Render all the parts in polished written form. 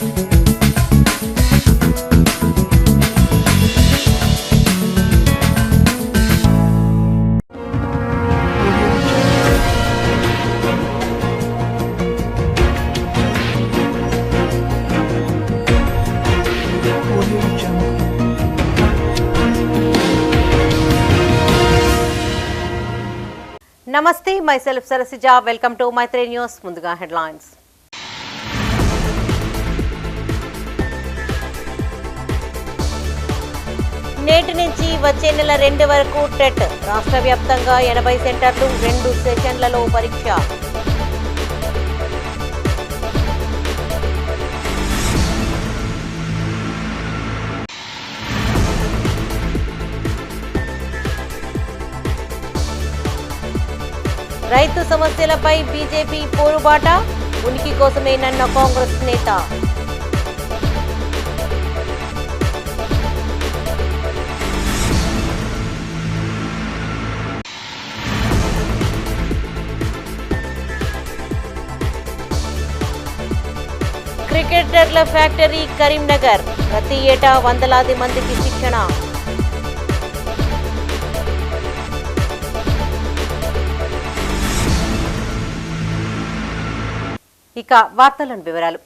నమస్తే, myself Sarasija. Welcome to Maitri News. ముందుగా headlines. నేటి నుంచి వచ్చే నెల 2 వరకు టెట్. రాష్ట్ర వ్యాప్తంగా 80 సెంటర్లు, 2 సెషన్లలో పరీక్ష. రైతు సమస్యలపై బీజేపీ పోరుబాట, ఉనికి కోసమేనన్న కాంగ్రెస్ నేత. క్రికెటర్ల ఫ్యాక్టరీ కరీంనగర్, ప్రతి ఏటా వందలాది మందికి శిక్షణ. ఇక వార్తలను వివరాలు.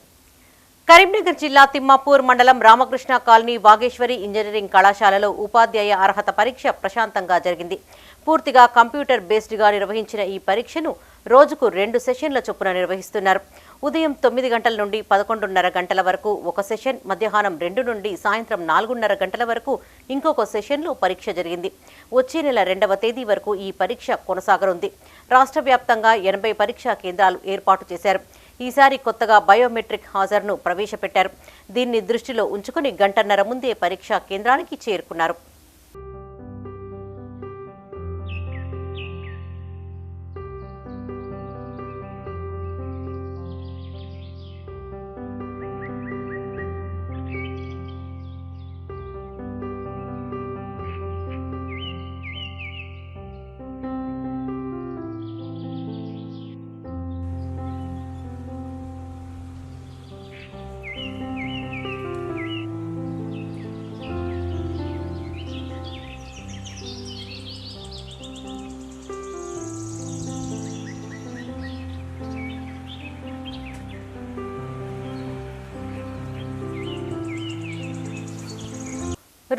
కరీంనగర్ జిల్లా తిమ్మాపూర్ మండలం రామకృష్ణ కాలనీ వాగేశ్వరి ఇంజనీరింగ్ కళాశాలలో ఉపాధ్యాయ అర్హత పరీక్ష ప్రశాంతంగా జరిగింది. పూర్తిగా కంప్యూటర్ బేస్డ్గా నిర్వహించిన ఈ పరీక్షను రోజుకు 2 సెషన్ల చొప్పున నిర్వహిస్తున్నారు. ఉదయం 9 గంటల నుండి 11:30 గంటల వరకు ఒక సెషన్, మధ్యాహ్నం 2 నుండి సాయంత్రం 4:30 గంటల వరకు ఇంకొక సెషన్లో పరీక్ష జరిగింది. వచ్చే నెల 2వ తేదీ వరకు ఈ పరీక్ష కొనసాగనుంది. రాష్ట్ర వ్యాప్తంగా 80 పరీక్షా కేంద్రాలు ఏర్పాటు చేశారు. ఈసారి కొత్తగా బయోమెట్రిక్ హాజరును ప్రవేశపెట్టారు. దీన్ని దృష్టిలో ఉంచుకుని గంటన్నర ముందే పరీక్షా కేంద్రానికి చేరుకున్నారు.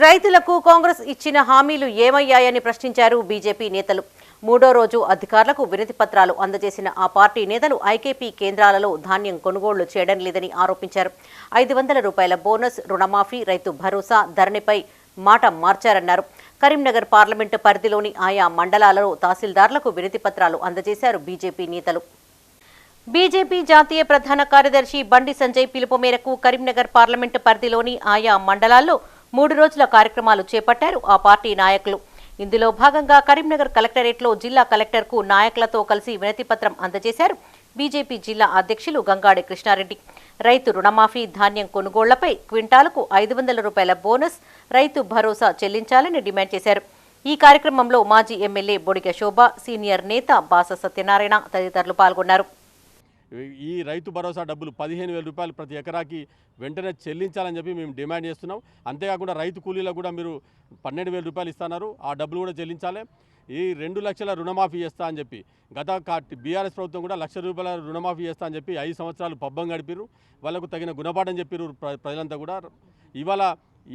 రైతులకు కాంగ్రెస్ ఇచ్చిన హామీలు ఏమయ్యాయని ప్రశ్నించారు బీజేపీ నేతలు. 3వ రోజు అధికారులకు వినతి పత్రాలు అందజేసిన ఆ పార్టీ నేతలు ఐకేపీ కేంద్రాలలో ధాన్యం కొనుగోళ్లు చేయడం లేదని ఆరోపించారు. 500 రూపాయల బోనస్, రుణమాఫీ, రైతు భరోసా ధరణిపై మాట మార్చారన్నారు. కరీంనగర్ పార్లమెంటు పరిధిలోని ఆయా మండలాలలో తహసీల్దార్లకు వినతి పత్రాలు అందజేశారు బీజేపీ నేతలు. బీజేపీ జాతీయ ప్రధాన కార్యదర్శి బండి సంజయ్ పిలుపు మేరకు కరీంనగర్ పార్లమెంటు పరిధిలోని ఆయా మండలాల్లో 3 రోజుల కార్యక్రమాలు చేపట్టారు ఆ పార్టీ నాయకులు. ఇందులో భాగంగా కరీంనగర్ కలెక్టరేట్లో జిల్లా కలెక్టర్కు నాయకులతో కలిసి వినతి పత్రం అందజేశారు బీజేపీ జిల్లా అధ్యక్షులు గంగాడి కృష్ణారెడ్డి. రైతు రుణమాఫీ, ధాన్యం కొనుగోళ్లపై క్వింటాలకు 500 రూపాయల బోనస్, రైతు భరోసా చెల్లించాలని డిమాండ్ చేశారు. ఈ కార్యక్రమంలో మాజీ ఎమ్మెల్యే బొడిగ శోభ, సీనియర్ నేత బాస సత్యనారాయణ తదితరులు పాల్గొన్నారు. ఈ రైతు భరోసా డబ్బులు 15,000 రూపాయలు ప్రతి ఎకరాకి వెంటనే చెల్లించాలని చెప్పి మేము డిమాండ్ చేస్తున్నాం. అంతేకాకుండా రైతు కూలీలకు కూడా మీరు 12,000 రూపాయలు ఇస్తున్నారు, ఆ డబ్బులు కూడా చెల్లించాలి. ఈ 2 లక్షల రుణమాఫీ చేస్తా అని చెప్పి గత బీఆర్ఎస్ ప్రభుత్వం కూడా 1,00,000 రూపాయల రుణమాఫీ చేస్తా అని చెప్పి 5 సంవత్సరాలు పబ్బం గడిపారు. వాళ్ళకు తగిన గుణపాఠం చెప్పారు ప్రజలంతా కూడా. ఇవాళ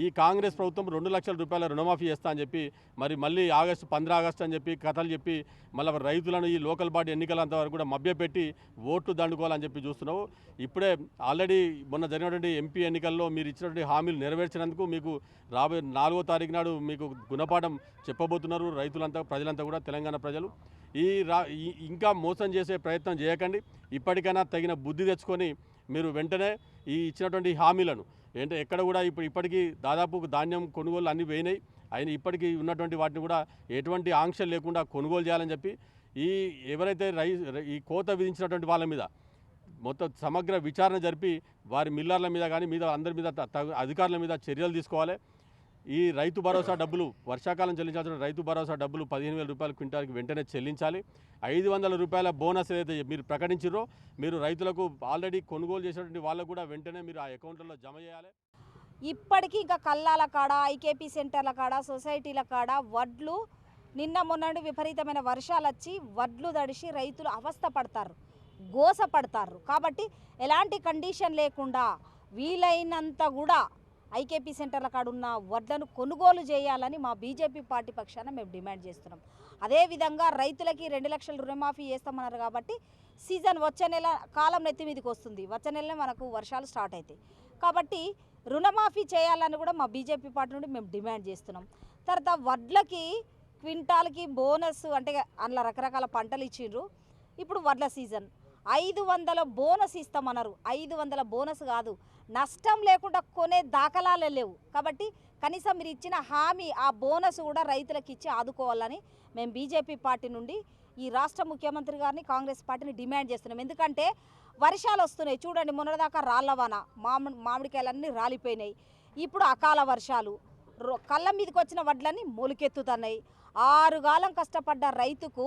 ఈ కాంగ్రెస్ ప్రభుత్వం 2 లక్షల రూపాయల రుణమాఫీ చేస్తా అని చెప్పి మళ్ళీ 15 ఆగస్టు అని చెప్పి కథలు చెప్పి మళ్ళీ రైతులను ఈ లోకల్ బాడీ ఎన్నికలంత వరకు కూడా మభ్యపెట్టి ఓట్లు దండుకోవాలని చెప్పి చూస్తున్నావు. ఇప్పుడే ఆల్రెడీ మొన్న జరిగినటువంటి ఎంపీ ఎన్నికల్లో మీరు ఇచ్చినటువంటి హామీలు నెరవేర్చినందుకు మీకు రాబోయే 4వ తారీఖు నాడు మీకు గుణపాఠం చెప్పబోతున్నారు రైతులంతా, ప్రజలంతా కూడా, తెలంగాణ ప్రజలు. ఇంకా మోసం చేసే ప్రయత్నం చేయకండి. ఇప్పటికైనా తగిన బుద్ధి తెచ్చుకొని మీరు వెంటనే ఈ ఇచ్చినటువంటి హామీలను ఎక్కడ కూడా ఇప్పటికీ దాదాపు ధాన్యం కొనుగోలు అన్నీ పోయినాయి. అయినా ఇప్పటికీ ఉన్నటువంటి వాటిని కూడా ఎటువంటి ఆంక్షలు లేకుండా కొనుగోలు చేయాలని చెప్పి ఎవరైతే ఈ కోత విధించినటువంటి వాళ్ళ మీద మొత్తం సమగ్ర విచారణ జరిపి వారి మిల్లర్ల మీద కానీ అందరి మీద అధికారుల మీద చర్యలు తీసుకోవాలి. ఈ రైతు భరోసా డబ్బులు వర్షాకాలం చెల్లించాల్సిన రైతు భరోసా డబ్బులు 15,000 రూపాయలు క్వింటాల్కి వెంటనే చెల్లించాలి. 500 రూపాయల బోనస్ ఏదైతే మీరు ప్రకటించారో మీరు రైతులకు ఆల్రెడీ కొనుగోలు చేసినటువంటి వాళ్ళకు కూడా వెంటనే మీరు ఆ అకౌంట్లలో జమ చేయాలి. ఇప్పటికీ ఇంకా కల్లాల కాడ, ఐకేపీ సెంటర్ల కాడ, సొసైటీల కాడ వడ్లు నిన్న మొన్నటి విపరీతమైన వర్షాలు వచ్చి వడ్లు తడిసి రైతులు అవస్థ పడతారు, గోస పడతారు. కాబట్టి ఎలాంటి కండిషన్ లేకుండా వీలైనంత కూడా ఐకేపీ సెంటర్ల కాడ ఉన్న వడ్లను కొనుగోలు చేయాలని మా బీజేపీ పార్టీ పక్షాన మేము డిమాండ్ చేస్తున్నాం. అదేవిధంగా రైతులకి 2 లక్షల రుణమాఫీ చేస్తామన్నారు కాబట్టి సీజన్ వచ్చే నెల కాలం నెత్తి మీదకి వస్తుంది. వచ్చే నెలనే మనకు వర్షాలు స్టార్ట్ అవుతాయి. కాబట్టి రుణమాఫీ చేయాలని కూడా మా బీజేపీ పార్టీ నుండి మేము డిమాండ్ చేస్తున్నాం. తర్వాత వడ్లకి క్వింటాల్కి బోనస్ అంటే అందులో రకరకాల పంటలు ఇచ్చిండ్రు. ఇప్పుడు వడ్ల సీజన్ 500 బోనస్ ఇస్తామన్నారు. 500 బోనస్ కాదు, నష్టం లేకుండా కొనే దాఖలాలే లేవు. కాబట్టి కనీసం మీరు ఇచ్చిన హామీ ఆ బోనస్ కూడా రైతులకు ఇచ్చి ఆదుకోవాలని మేము బీజేపీ పార్టీ నుండి ఈ రాష్ట్ర ముఖ్యమంత్రి గారిని, కాంగ్రెస్ పార్టీని డిమాండ్ చేస్తున్నాం. ఎందుకంటే వర్షాలు వస్తున్నాయి చూడండి, మొన్నటిదాకా రాళ్లవాన, మామిడికాయలన్నీ రాలిపోయినాయి. ఇప్పుడు అకాల వర్షాలు, కళ్ళ మీదకి వచ్చిన వడ్లన్నీ మొలికెత్తుతున్నాయి. 6 కాలం కష్టపడ్డ రైతుకు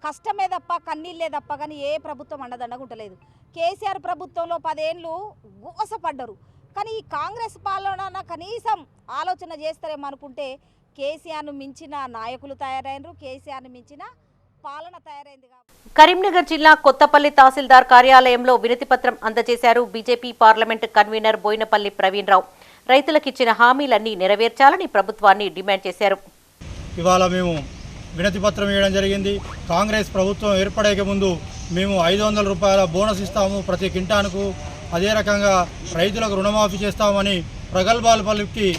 కష్టమే తప్ప కన్నీళ్ళే తప్ప కానీ ఏ ప్రభుత్వం అండదండగా ఉండలేదు. కేసీఆర్ ప్రభుత్వంలో 10 ఏళ్ళు గోసపడ్డరు. కానీ ఈ కాంగ్రెస్ పాలన కనీసం ఆలోచన చేస్తారేమో అనుకుంటే కేసీఆర్ను మించిన నాయకులు తయారైనరు, కేసీఆర్ను మించిన పాలన తయారైంది. కరీంనగర్ జిల్లా కొత్తపల్లి తహసీల్దార్ కార్యాలయంలో వినతిపత్రం అందజేశారు BJP parliament convener Boinapalli Praveen Rao. రైతులకిచ్చిన హామీలన్నీ నెరవేర్చాలని ప్రభుత్వాన్ని డిమాండ్ చేశారు. ఇవాళ మేము వినతి పత్రం ఇవ్వడం జరిగింది. కాంగ్రెస్ ప్రభుత్వం ఏర్పడే ముందు మేము 500 రూపాయల బోనస్ ఇస్తాము ప్రతి కింటానుకు, అదే రకంగా రైతులకు రుణమాఫీ చేస్తామని ప్రగల్భాలు పలికి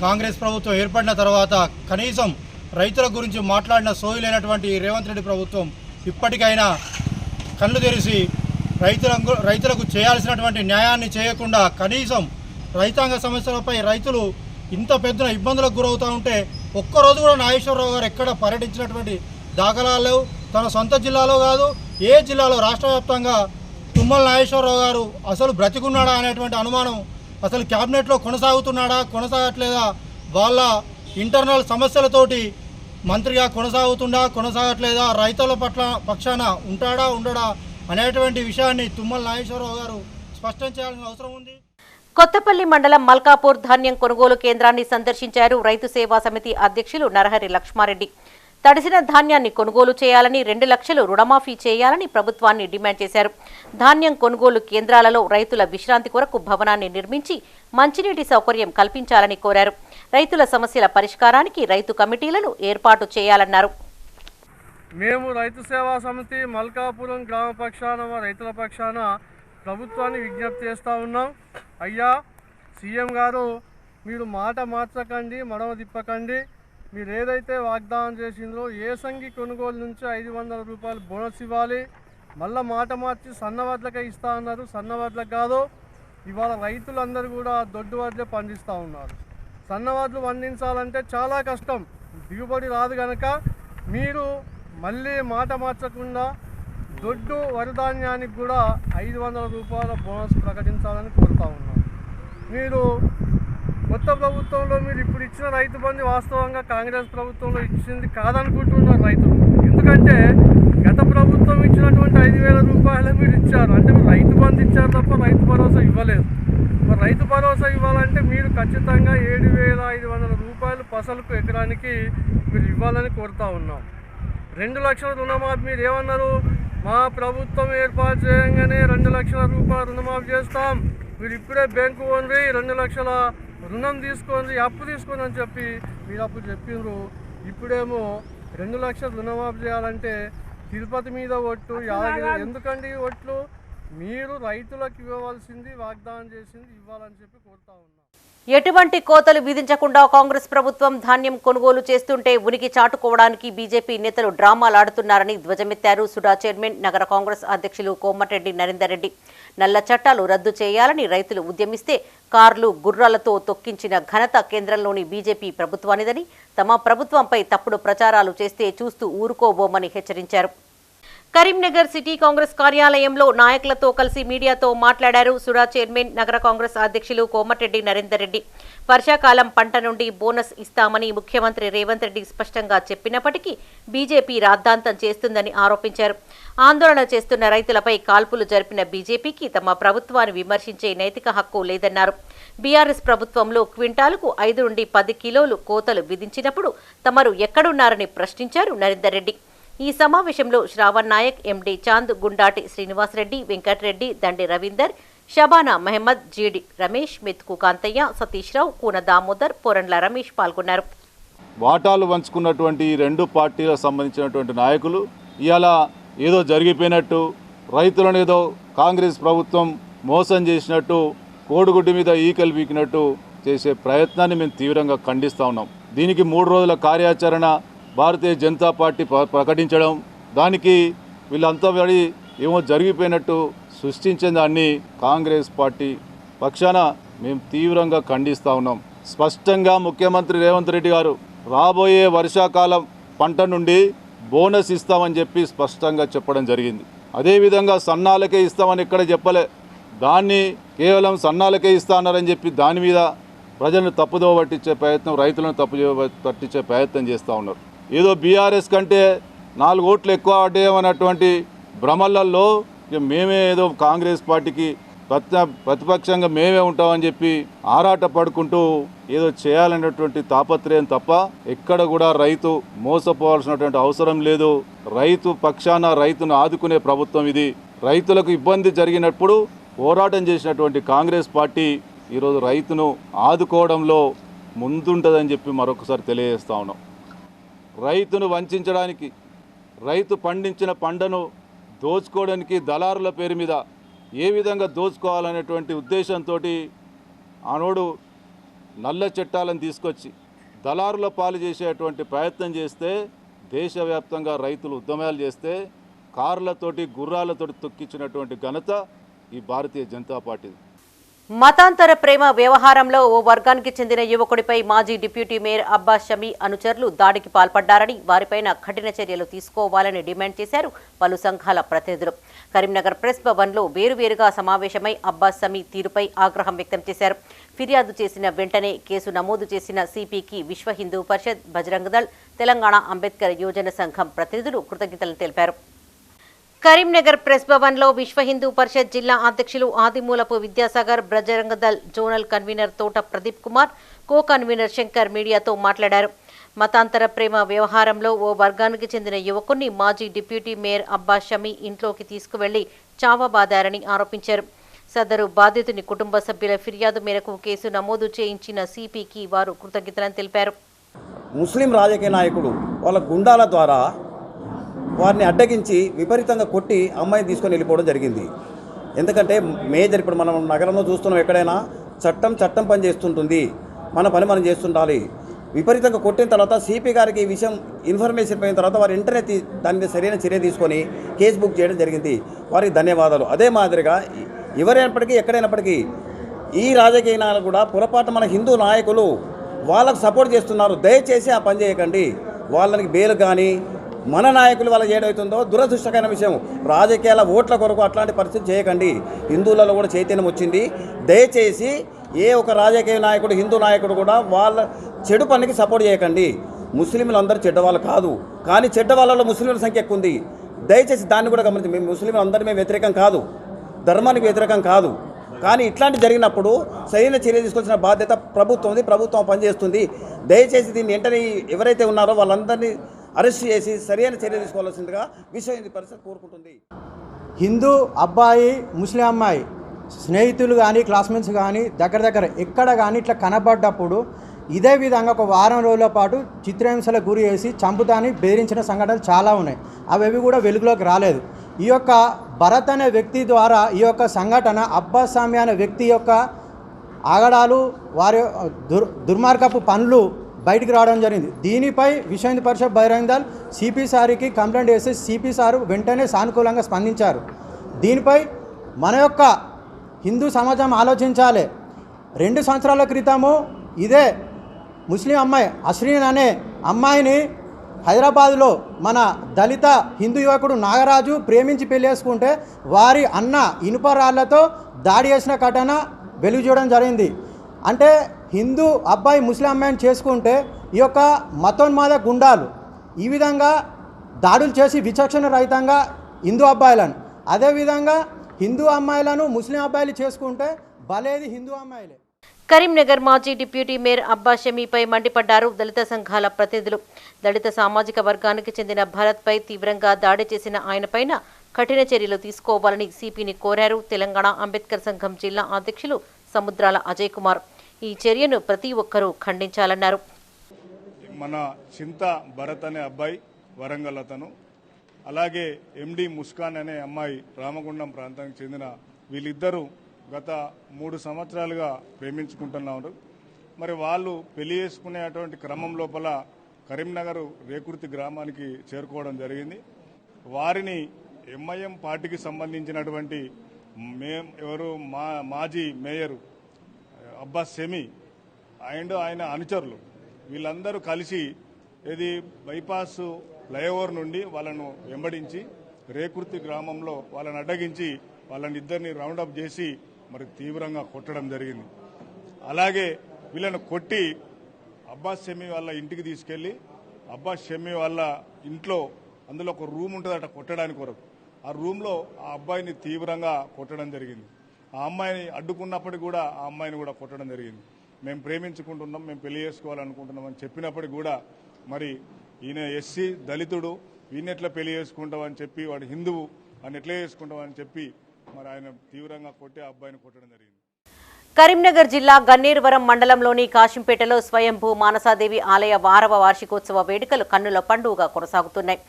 కాంగ్రెస్ ప్రభుత్వం ఏర్పడిన తర్వాత కనీసం రైతుల గురించి మాట్లాడిన సోయి లేనటువంటి రేవంత్ రెడ్డి ప్రభుత్వం ఇప్పటికైనా కళ్ళు తెరిచి రైతులకు చేయాల్సినటువంటి న్యాయాన్ని చేయకుండా కనీసం రైతాంగ సమస్యలపై రైతులు ఇంత పెద్ద ఇబ్బందులకు గురవుతూ ఉంటే ఒక్కరోజు కూడా నాగేశ్వరరావు గారు ఎక్కడ పర్యటించినటువంటి దాఖలాలు లేవు. తన సొంత జిల్లాలో కాదు, ఏ జిల్లాలో రాష్ట్ర వ్యాప్తంగా తుమ్మల నాగేశ్వరరావు గారు అసలు బ్రతికున్నాడా అనేటువంటి అనుమానం, అసలు క్యాబినెట్లో కొనసాగుతున్నాడా కొనసాగట్లేదా, వాళ్ళ ఇంటర్నల్ సమస్యలతోటి మంత్రిగా కొనసాగట్లేదా, రైతుల పక్షాన ఉంటాడా ఉండడా అనేటువంటి విషయాన్ని తుమ్మల నాగేశ్వరరావు గారు స్పష్టం చేయాల్సిన అవసరం ఉంది. కొత్తపల్లి మండలం మల్కాపూర్ ధాన్యం కొనుగోలు కేంద్రాన్ని సందర్శించారు రైతు సేవా సమితి అధ్యక్షులు నరహరి లక్ష్మారెడ్డి. తడిసిన ధాన్యాన్ని కొనుగోలు చేయాలని, 2 లక్షలు రుణమాఫీ చేయాలని ప్రభుత్వాన్ని డిమాండ్ చేశారు. ధాన్యం కొనుగోలు కేంద్రాలలో రైతుల విశ్రాంతి కొరకు భవనాన్ని నిర్మించి మంచినీటి సౌకర్యం కల్పించాలని కోరారు. రైతుల సమస్యల పరిష్కారానికి రైతు కమిటీలను ఏర్పాటు చేయాలన్నారు. మేము రైతు సేవా సమితి మల్కాపురం గ్రామ పక్షాన రైతుల పక్షాన ప్రభుత్వాన్ని విజ్ఞప్తి చేస్తూ ఉన్నాం. అయ్యా సీఎం గారు, మీరు మాట మార్చకండి, మడమ తిప్పకండి. మీరు ఏదైతే వాగ్దానం చేసిందో ఏసంగి కొనుగోలు నుంచి 500 రూపాయలు బోనస్ ఇవ్వాలి. మళ్ళీ మాట మార్చి సన్నవడ్లకే ఇస్తా అన్నారు. సన్నవడ్లకు కాదు, ఇవాళ రైతులందరూ కూడా దొడ్డు వడ్లే పండిస్తూ ఉన్నారు. సన్నవడ్లు పండించాలంటే చాలా కష్టం, దిగుబడి రాదు కనుక మీరు మళ్ళీ మాట మార్చకుండా దొడ్డు వరిధాన్యానికి కూడా 500 రూపాయల బోనస్ ప్రకటించాలని కోరుతా ఉన్నాం. మీరు కొత్త ప్రభుత్వంలో మీరు ఇప్పుడు ఇచ్చిన రైతు బంధు వాస్తవంగా కాంగ్రెస్ ప్రభుత్వంలో ఇచ్చింది కాదనుకుంటున్నారు రైతులు. ఎందుకంటే గత ప్రభుత్వం ఇచ్చినటువంటి 5,000 రూపాయలు మీరు ఇచ్చారు, అంటే మీరు రైతు బంధు ఇచ్చారు తప్ప రైతు భరోసా ఇవ్వలేదు. మరి రైతు భరోసా ఇవ్వాలంటే మీరు ఖచ్చితంగా 7,500 రూపాయలు పసలకు ఎకరానికి మీరు ఇవ్వాలని కోరుతా ఉన్నాం. 2 లక్షల రుణమాఫీ మీరు ఏమన్నారు, మా ప్రభుత్వం ఏర్పాటు చేయగానే 2 లక్షల రూపాయలు రుణమాఫీ చేస్తాం, మీరు ఇప్పుడే బ్యాంకు పోండి, 2 లక్షల రుణం తీసుకోండి, అప్పు తీసుకోండి అని చెప్పి మీరు అప్పుడు చెప్పిండ్రు. ఇప్పుడేమో 2 లక్షల రుణమాఫీ చేయాలంటే తిరుపతి మీద ఒట్టు, యాదగిరి ఎందుకండి ఒట్లు? మీరు రైతులకు ఇవ్వవలసింది, వాగ్దానం చేసింది ఇవ్వాలని చెప్పి కోరుతా ఉన్నాం. ఎటువంటి కోతలు విధించకుండా కాంగ్రెస్ ప్రభుత్వం ధాన్యం కొనుగోలు చేస్తుంటే ఉనికి చాటుకోవడానికి బీజేపీ నేతలు డ్రామాలాడుతున్నారని ధ్వజమెత్తారు సుడా చైర్మన్, నగర కాంగ్రెస్ అధ్యక్షులు కోమటిరెడ్డి నరేందర్ రెడ్డి. నల్ల చట్టాలు రద్దు చేయాలని రైతులు ఉద్యమిస్తే కార్లు, గుర్రాలతో తొక్కించిన ఘనత కేంద్రంలోని బీజేపీ ప్రభుత్వానిదని, తమ ప్రభుత్వంపై తప్పుడు ప్రచారాలు చేస్తే చూస్తూ ఊరుకోబోమని హెచ్చరించారు. కరీంనగర్ సిటీ కాంగ్రెస్ కార్యాలయంలో నాయకులతో కలిసి మీడియాతో మాట్లాడారు సుడా చైర్మన్ నగర కాంగ్రెస్ అధ్యక్షులు కోమటిరెడ్డి నరేందర్ రెడ్డి. వర్షాకాలం పంట నుండి బోనస్ ఇస్తామని ముఖ్యమంత్రి రేవంత్ రెడ్డి స్పష్టంగా చెప్పినప్పటికీ బీజేపీ రాద్ధాంతం చేస్తుందని ఆరోపించారు. ఆందోళన చేస్తున్న రైతులపై కాల్పులు జరిపిన బీజేపీకి తమ ప్రభుత్వాన్ని విమర్శించే నైతిక హక్కు లేదన్నారు. బీఆర్ఎస్ ప్రభుత్వంలో క్వింటాలకు 5 నుండి 10 కిలోలు కోతలు విధించినప్పుడు తమరు ఎక్కడున్నారని ప్రశ్నించారు నరేందర్ రెడ్డి. ఈ సమావేశంలో శ్రావణ్ నాయక్, ఎండి చాంద్, గుండాటి శ్రీనివాసరెడ్డి, వెంకటరెడ్డి, దండి రవీందర్, షబానా మహమ్మద్, జీడి రమేష్, మెతుకు కాంతయ్య, సతీష్ రావు, కూన దామోదర్, పొరండ్ల రమేష్ పాల్గొన్నారు. వాటాలు పంచుకున్నటువంటి ఈ రెండు పార్టీలకు సంబంధించినటువంటి నాయకులు ఇవాళ ఏదో జరిగిపోయినట్టు, రైతులను ఏదో కాంగ్రెస్ ప్రభుత్వం మోసం చేసినట్టు, కోడిగుడ్డు మీద ఈకలు పీకినట్టు చేసే ప్రయత్నాన్ని మేము తీవ్రంగా ఖండిస్తూ ఉన్నాం. దీనికి 3 రోజుల కార్యాచరణ భారతీయ జనతా పార్టీ ప్రకటించడం, దానికి వీళ్ళంతా పడి ఏమో జరిగిపోయినట్టు సృష్టించిన దాన్ని కాంగ్రెస్ పార్టీ పక్షాన మేము తీవ్రంగా ఖండిస్తూ ఉన్నాం. స్పష్టంగా ముఖ్యమంత్రి రేవంత్ రెడ్డి గారు రాబోయే వర్షాకాలం పంట నుండి బోనస్ ఇస్తామని చెప్పి స్పష్టంగా చెప్పడం జరిగింది. అదేవిధంగా సన్నాలకే ఇస్తామని ఎక్కడ చెప్పలే, దాన్ని కేవలం సన్నాలకే ఇస్తానని చెప్పి దాని మీద ప్రజలను తప్పుదోవ పట్టించే ప్రయత్నం, రైతులను పట్టించే ప్రయత్నం చేస్తూ ఉన్నారు. ఏదో బీఆర్ఎస్ కంటే 4 ఓట్లు ఎక్కువ పడ్డాయన్నటువంటి భ్రమలలో మేమే ఏదో కాంగ్రెస్ పార్టీకి ప్రతిపక్షంగా మేమే ఉంటామని చెప్పి ఆరాట పడుకుంటూ ఏదో చేయాలన్నటువంటి తాపత్రయం తప్ప ఎక్కడ కూడా రైతు మోసపోవాల్సినటువంటి అవసరం లేదు. రైతు పక్షాన రైతును ఆదుకునే ప్రభుత్వం ఇది. రైతులకు ఇబ్బంది జరిగినప్పుడు పోరాటం చేసినటువంటి కాంగ్రెస్ పార్టీ ఈరోజు రైతును ఆదుకోవడంలో ముందుంటుందని చెప్పి మరొకసారి తెలియజేస్తా ఉన్నాం. రైతును వంచడానికి, రైతు పండించిన పంటను దోచుకోవడానికి దళారుల పేరు మీద ఏ విధంగా దోచుకోవాలనేటువంటి ఉద్దేశంతో ఆనోడు నల్ల చట్టాలను తీసుకొచ్చి దళారుల పాలు చేసేటువంటి ప్రయత్నం చేస్తే, దేశవ్యాప్తంగా రైతులు ఉద్యమాలు చేస్తే కార్లతోటి గుర్రాలతోటి తొక్కించినటువంటి ఘనత ఈ భారతీయ జనతా పార్టీ. మతాంతర ప్రేమ వ్యవహారంలో ఓ వర్గానికి చెందిన యువకుడిపై మాజీ డిప్యూటీ మేయర్ అబ్బాస్ షమీ అనుచరులు దాడికి పాల్పడ్డారని, వారిపైన కఠిన చర్యలు తీసుకోవాలని డిమాండ్ చేశారు పలు సంఘాల ప్రతినిధులు. కరీంనగర్ ప్రెస్ భవన్లో వేరువేరుగా సమావేశమై అబ్బాస్ షమీ తీరుపై ఆగ్రహం వ్యక్తం చేశారు. ఫిర్యాదు చేసిన వెంటనే కేసు నమోదు చేసిన సిపికి విశ్వ హిందూ పరిషత్, బజరంగ్ దళ్, తెలంగాణ అంబేద్కర్ యోజన సంఘం ప్రతినిధులు కృతజ్ఞతలు తెలిపారు. కరీంనగర్ ప్రెస్ భవన్లో విశ్వ హిందూ పరిషత్ జిల్లా అధ్యక్షులు ఆదిమూలపు విద్యాసాగర్, బజరంగ్ దళ్ జోనల్ కన్వీనర్ తోట ప్రదీప్ కుమార్, కో కన్వీనర్ శంకర్ మీడియాతో మాట్లాడారు. మతాంతర ప్రేమ వ్యవహారంలో ఓ వర్గానికి చెందిన యువకుణ్ణి మాజీ డిప్యూటీ మేయర్ అబ్బాస్ షమీ ఇంట్లోకి తీసుకువెళ్లి చావబాదారని ఆరోపించారు. సదరు బాధితుని కుటుంబ సభ్యుల ఫిర్యాదు మేరకు కేసు నమోదు చేయించిన సిపికి వారు కృతజ్ఞతలను తెలిపారు. ముస్లిం రాజకీయ నాయకుడు వాళ్ళ గుండాల ద్వారా వారిని అడ్డగించి విపరీతంగా కొట్టి అమ్మాయిని తీసుకొని వెళ్ళిపోవడం జరిగింది. ఎందుకంటే మేజర్ ఇప్పుడు మనం నగరంలో చూస్తున్నాం, ఎక్కడైనా చట్టం పని చేస్తుంటుంది, మన పని మనం చేస్తుండాలి. విపరీతంగా కొట్టిన తర్వాత సిపి గారికి ఈ విషయం ఇన్ఫర్మేషన్ పోయిన తర్వాత వారు వెంటనే దాని మీద సరైన చర్య తీసుకొని కేసు బుక్ చేయడం జరిగింది. వారికి ధన్యవాదాలు. అదే మాదిరిగా ఎవరైనప్పటికీ ఎక్కడైనప్పటికీ ఈ రాజకీయ నాయకులు కూడా పొరపాటు మన హిందూ నాయకులు వాళ్ళకు సపోర్ట్ చేస్తున్నారు. దయచేసి ఆ పని చేయకండి. వాళ్ళకి బెయిల్ కానీ మన నాయకులు వాళ్ళ ఏదవుతుందో దురదృష్టకరమైన విషయం. రాజకీయాల ఓట్ల కొరకు అట్లాంటి పరిస్థితి చేయకండి. హిందువులలో కూడా చైతన్యం వచ్చింది. దయచేసి ఏ ఒక రాజకీయ నాయకుడు, హిందూ నాయకుడు కూడా వాళ్ళ చెడు పనికి సపోర్ట్ చేయకండి. ముస్లింలు అందరూ చెడ్డవాళ్ళు కాదు, కానీ చెడ్డ వాళ్ళలో ముస్లింల సంఖ్య ఎక్కువ ఉంది. దయచేసి దాన్ని కూడా గమనించి, మేము ముస్లింలు అందరినీ మేము వ్యతిరేకం కాదు, ధర్మానికి వ్యతిరేకం కాదు, కానీ ఇట్లాంటి జరిగినప్పుడు సరైన చర్య తీసుకోవాల్సిన బాధ్యత ప్రభుత్వంది. ప్రభుత్వం పనిచేస్తుంది. దయచేసి దీన్ని వెంటనే ఎవరైతే ఉన్నారో వాళ్ళందరినీ అరెస్ట్ చేసి సరైన చర్య తీసుకోవాల్సిందిగా విశ్వ హిందూ పరిషత్ కోరుకుంటుంది. హిందూ అబ్బాయి, ముస్లిం అమ్మాయి స్నేహితులు కానీ క్లాస్మేట్స్ కానీ దగ్గర ఎక్కడ కానీ ఇట్లా కనబడ్డప్పుడు ఇదే విధంగా ఒక వారం రోజుల పాటు చిత్రహింసలకు గురి చేసి చంపుతాని బెదిరించిన సంఘటనలు చాలా ఉన్నాయి. అవి కూడా వెలుగులోకి రాలేదు. ఈ యొక్క భరత్ అనే వ్యక్తి ద్వారా ఈ యొక్క సంఘటన అబ్బాస్ షమీ అనే వ్యక్తి యొక్క ఆగడాలు, వారి దుర్మార్గపు పనులు బయటికి రావడం జరిగింది. దీనిపై విశ్వ హిందూ పరిషత్, బజరంగ్ దళ్ సిపి సార్కి కంప్లైంట్ చేసి సిపి సారు వెంటనే సానుకూలంగా స్పందించారు. దీనిపై మన యొక్క హిందూ సమాజం ఆలోచించాలి. 2 సంవత్సరాల క్రితము ఇదే ముస్లిం అమ్మాయి అశ్రీన్ అనే అమ్మాయిని హైదరాబాదులో మన దళిత హిందూ యువకుడు నాగరాజు ప్రేమించి పెళ్లి చేసుకుంటే వారి అన్న ఇనుప రాళ్లతో దాడి చేసిన ఘటన వెలుగు చూడడం జరిగింది. అంటే హిందూ అబ్బాయి ముస్లిం అమ్మాయిని చేసుకుంటే ఈ యొక్క మతోన్మాద గుండాలు ఈ విధంగా దాడులు చేసి విచక్షణ రహితంగా హిందూ అబ్బాయిలను, అదేవిధంగా హిందూ అమ్మాయిలను ముస్లిం అబ్బాయిలు చేసుకుంటే బలేది హిందూ అమ్మాయిలే. కరీంనగర్ మాజీ డిప్యూటీ మేయర్ అబ్బా షమీపై మండిపడ్డారు దళిత సంఘాల ప్రతినిధులు. దళిత సామాజిక వర్గానికి చెందిన భరత్పై తీవ్రంగా దాడి చేసిన ఆయనపైన కఠిన చర్యలు తీసుకోవాలని సిపిని కోరారు. తెలంగాణ అంబేద్కర్ సంఘం జిల్లా అధ్యక్షులు సముద్రాల అజయ్ కుమార్ ఈ చర్యను ప్రతి ఒక్కరూ ఖండించాలన్నారు. మన చింత భరత్ అనే అబ్బాయి వరంగల్ అతను, అలాగే ఎండి ముస్కాన్ అనే అమ్మాయి రామగుండం ప్రాంతానికి చెందిన వీళ్ళిద్దరూ గత 3 సంవత్సరాలుగా ప్రేమించుకుంటున్నారు. మరి వాళ్ళు పెళ్లి చేసుకునేటువంటి క్రమం లోపల కరీంనగర్ రేకుర్తి గ్రామానికి చేరుకోవడం జరిగింది. వారిని ఎంఐఎం పార్టీకి సంబంధించినటువంటి మాజీ మేయర్ అబ్బా షమీ అండ్ ఆయన అనుచరులు వీళ్ళందరూ కలిసి ఇది బైపాస్ ఫ్లైఓవర్ నుండి వాళ్ళను వెంబడించి రేకుర్తి గ్రామంలో వాళ్ళని అడ్డగించి వాళ్ళని ఇద్దరిని రౌండప్ చేసి మరి తీవ్రంగా కొట్టడం జరిగింది. అలాగే వీళ్ళను కొట్టి అబ్బాస్ షమీ వాళ్ళ ఇంటికి తీసుకెళ్లి అబ్బాస్ షమీ వాళ్ళ ఇంట్లో అందులో ఒక రూమ్ ఉంటుందట కొట్టడానికి కొరకు, ఆ రూమ్లో ఆ అబ్బాయిని తీవ్రంగా కొట్టడం జరిగింది. ఆ అమ్మాయిని అడ్డుకున్నప్పటికీ కూడా ఆ అమ్మాయిని కూడా కొట్టడం జరిగింది. మేము ప్రేమించుకుంటున్నాం, మేము పెళ్లి చేసుకోవాలనుకుంటున్నాం అని చెప్పినప్పటికీ కూడా మరి ఈయన ఎస్సీ దళితుడు, ఈయన ఎట్లా పెళ్లి చేసుకుంటామని చెప్పి, వాడు హిందువు అని ఎట్లా చేసుకుంటామని చెప్పి మరి ఆయన తీవ్రంగా కొట్టి ఆ అబ్బాయిని కొట్టడం జరిగింది. కరీంనగర్ జిల్లా గన్నేరువరం మండలంలోని కాశంపేటలో స్వయంభూ మానసాదేవి ఆలయ 6వ వార్షికోత్సవ వేడుకలు కన్నుల పండుగగా కొనసాగుతున్నాయి.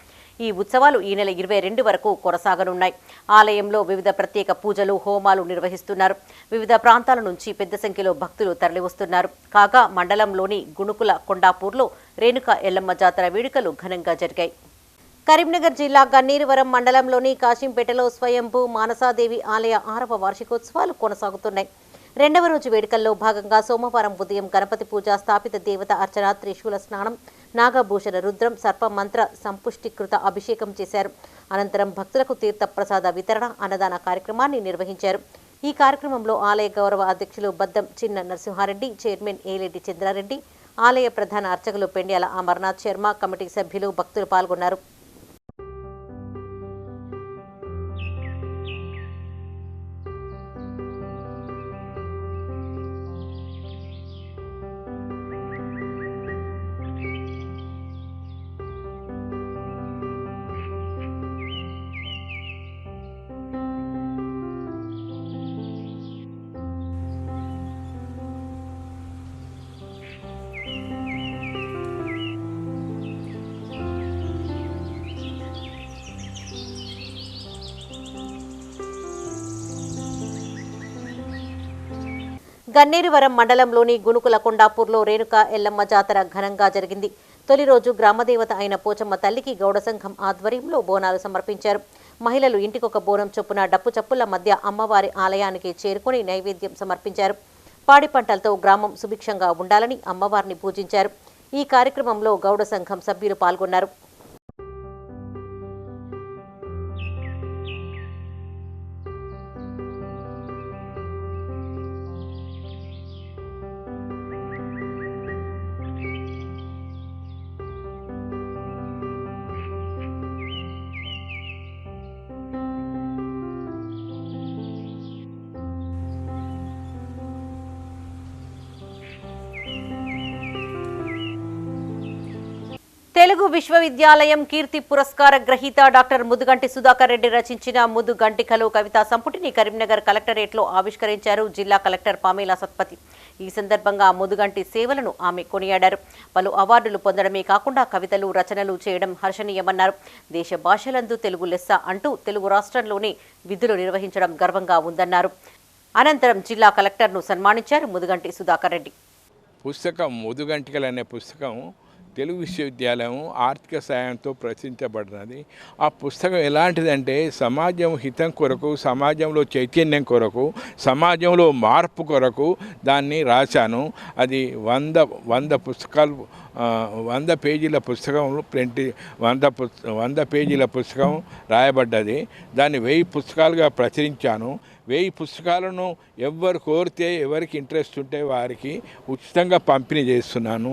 ఈ ఉత్సవాలు ఈ నెల 22 వరకు కొనసాగనున్నాయి. ఆలయంలో వివిధ ప్రత్యేక పూజలు, హోమాలు నిర్వహిస్తున్నారు. వివిధ ప్రాంతాల నుంచి పెద్ద సంఖ్యలో భక్తులు తరలివస్తున్నారు. కాగా మండలంలోని గుణుకుల కొండాపూర్లో రేణుకా ఎల్లమ్మ జాతర వేడుకలు ఘనంగా జరిగాయి. కరీంనగర్ జిల్లా గన్నేరువరం మండలంలోని కాశంపేటలో స్వయంభూ మానసాదేవి ఆలయ 6వ వార్షికోత్సవాలు కొనసాగుతున్నాయి. 2వ రోజు వేడుకల్లో భాగంగా సోమవారం ఉదయం గణపతి పూజ, స్థాపిత దేవత అర్చన, త్రిశూల స్నానం, నాగభూషణ రుద్రం, సర్పమంత్ర సంపుష్టికృత అభిషేకం చేశారు. అనంతరం భక్తులకు తీర్థ ప్రసాద వితరణ, అన్నదాన కార్యక్రమాన్ని నిర్వహించారు. ఈ కార్యక్రమంలో ఆలయ గౌరవ అధ్యక్షులు బద్దం చిన్న నరసింహారెడ్డి, చైర్మన్ ఏలెడ్డి చంద్రారెడ్డి, ఆలయ ప్రధాన అర్చకులు పెండ్యాల అమర్నాథ్ శర్మ, కమిటీ సభ్యులు, భక్తులు పాల్గొన్నారు. గన్నేరువరం మండలంలోని గుణుకుల కొండాపూర్లో రేణుకా ఎల్లమ్మ జాతర ఘనంగా జరిగింది. తొలి రోజు గ్రామదేవత అయిన పోచమ్మ తల్లికి గౌడ సంఘం ఆధ్వర్యంలో బోనాలు సమర్పించారు. మహిళలు ఇంటికొక బోనం చొప్పున డప్పు చప్పుల మధ్య అమ్మవారి ఆలయానికి చేరుకుని నైవేద్యం సమర్పించారు. పాడి పంటలతో గ్రామం సుభిక్షంగా ఉండాలని అమ్మవారిని పూజించారు. ఈ కార్యక్రమంలో గౌడ సంఘం సభ్యులు పాల్గొన్నారు. తెలుగు విశ్వవిద్యాలయం కీర్తి పురస్కార గ్రహీత డాక్టర్ ముదుగంటి సుధాకర్ రెడ్డి రచించిన ముదుగంటికలు కవితా సంపుటిని కరీంనగర్ కలెక్టరేట్లో ఆవిష్కరించారు జిల్లా కలెక్టర్ పామేలా సత్పతి. ఈ సందర్భంగా ముదుగంటి సేవలను ఆమె కొనియాడారు. పలు అవార్డులు పొందడమే కాకుండా కవితలు, రచనలు చేయడం హర్షణీయమన్నారు. దేశ భాషలందు తెలుగు లెస్స అంటూ తెలుగు రాష్ట్రంలోనే విధులు నిర్వహించడం గర్వంగా ఉందన్నారు. అనంతరం జిల్లా కలెక్టర్ను సన్మానించారు ముదుగంటి సుధాకర్ రెడ్డి. పుస్తకం ముదుగంటికలు అనే పుస్తకం తెలుగు విశ్వవిద్యాలయం ఆర్థిక సాయంతో ప్రచురించబడినది. ఆ పుస్తకం ఎలాంటిదంటే సమాజం హితం కొరకు, సమాజంలో చైతన్యం కొరకు, సమాజంలో మార్పు కొరకు దాన్ని రాశాను. అది 100 పుస్తకాలు 100 పేజీల పుస్తకం 100 పేజీల పుస్తకం రాయబడ్డది. దాన్ని 1000 పుస్తకాలుగా ప్రచురించాను. 1000 పుస్తకాలను ఎవరు కోరితే, ఎవరికి ఇంట్రెస్ట్ ఉంటే వారికి ఉచితంగా పంపిణీ చేస్తున్నాను.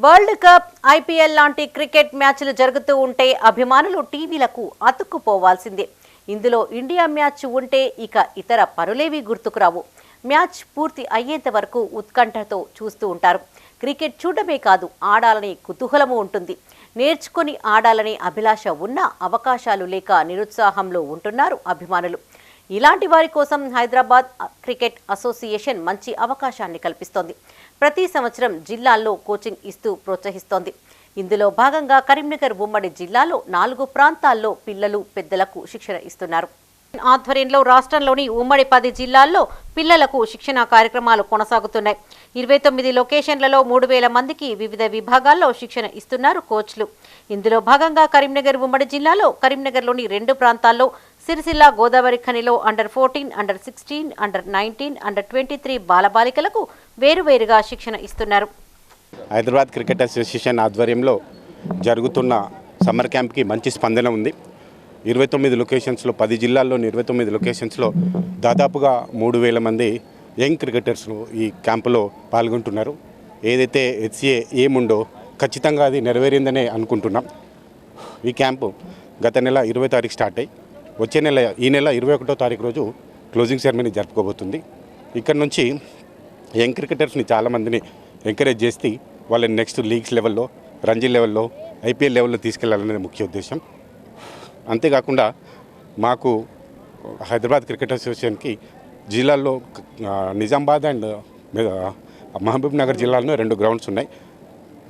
వరల్డ్ కప్, ఐపీఎల్ లాంటి క్రికెట్ మ్యాచ్లు జరుగుతూ ఉంటే అభిమానులు టీవీలకు అతుక్కుపోవాల్సిందే. ఇందులో ఇండియా మ్యాచ్ ఉంటే ఇక ఇతర పనులేవి గుర్తుకురావు. మ్యాచ్ పూర్తి అయ్యేంత వరకు ఉత్కంఠతో చూస్తూ ఉంటారు. క్రికెట్ చూడమే కాదు, ఆడాలనే కుతూహలము ఉంటుంది. నేర్చుకొని ఆడాలనే అభిలాష ఉన్నా అవకాశాలు లేక నిరుత్సాహంలో ఉంటున్నారు అభిమానులు. ఇలాంటి వారి కోసం హైదరాబాద్ క్రికెట్ అసోసియేషన్ మంచి అవకాశాన్ని కల్పిస్తోంది. ప్రతి సంవత్సరం జిల్లాల్లో కోచింగ్ ఇస్తూ ప్రోత్సహిస్తోంది. ఇందులో భాగంగా కరీంనగర్ ఉమ్మడి జిల్లాలో 4 ప్రాంతాల్లో పిల్లలు, పెద్దలకు శిక్షణ ఇస్తున్నారు. ఆధ్వర్యంలో రాష్ట్రంలోని ఉమ్మడి 10 జిల్లాల్లో పిల్లలకు శిక్షణ కార్యక్రమాలు కొనసాగుతున్నాయి. 29 లొకేషన్లలో 3000 మందికి వివిధ విభాగాల్లో శిక్షణ ఇస్తున్నారు కోచ్లు. ఇందులో భాగంగా కరీంనగర్ ఉమ్మడి జిల్లాలో కరీంనగర్లోని 2 ప్రాంతాల్లో సిరిసిల్ల, గోదావరి ఖనిలో అండర్-14, అండర్-16, అండర్-19, అండర్-23 బాలబాలికలకు వేరువేరుగా శిక్షణ ఇస్తున్నారు. హైదరాబాద్ క్రికెట్ అసోసియేషన్ ఆధ్వర్యంలో జరుగుతున్న సమ్మర్ క్యాంప్కి మంచి స్పందన ఉంది. 29 లొకేషన్స్లో 10 జిల్లాల్లోని 29 లొకేషన్స్లో దాదాపుగా 3000 మంది యంగ్ క్రికెటర్స్ ఈ క్యాంపులో పాల్గొంటున్నారు. ఏదైతే హెచ్సిఏ ఏముండో ఖచ్చితంగా అది నెరవేరిందనే అనుకుంటున్నాం. ఈ క్యాంపు గత నెల 20వ తారీఖు స్టార్ట్ అయ్యి ఈ నెల 21వ తారీఖు రోజు క్లోజింగ్ సెరమనీ జరుపుకోబోతుంది. ఇక్కడ నుంచి యంగ్ క్రికెటర్స్ని చాలామందిని ఎంకరేజ్ చేసి వాళ్ళని నెక్స్ట్ లీగ్స్ లెవెల్లో, రంజీ లెవెల్లో, ఐపీఎల్ లెవెల్లో తీసుకెళ్లాలనేది ముఖ్య ఉద్దేశం. అంతేకాకుండా మాకు హైదరాబాద్ క్రికెట్ అసోసియేషన్కి జిల్లాల్లో నిజామాబాద్ అండ్ మహబూబ్ నగర్ జిల్లాలో 2 గ్రౌండ్స్ ఉన్నాయి.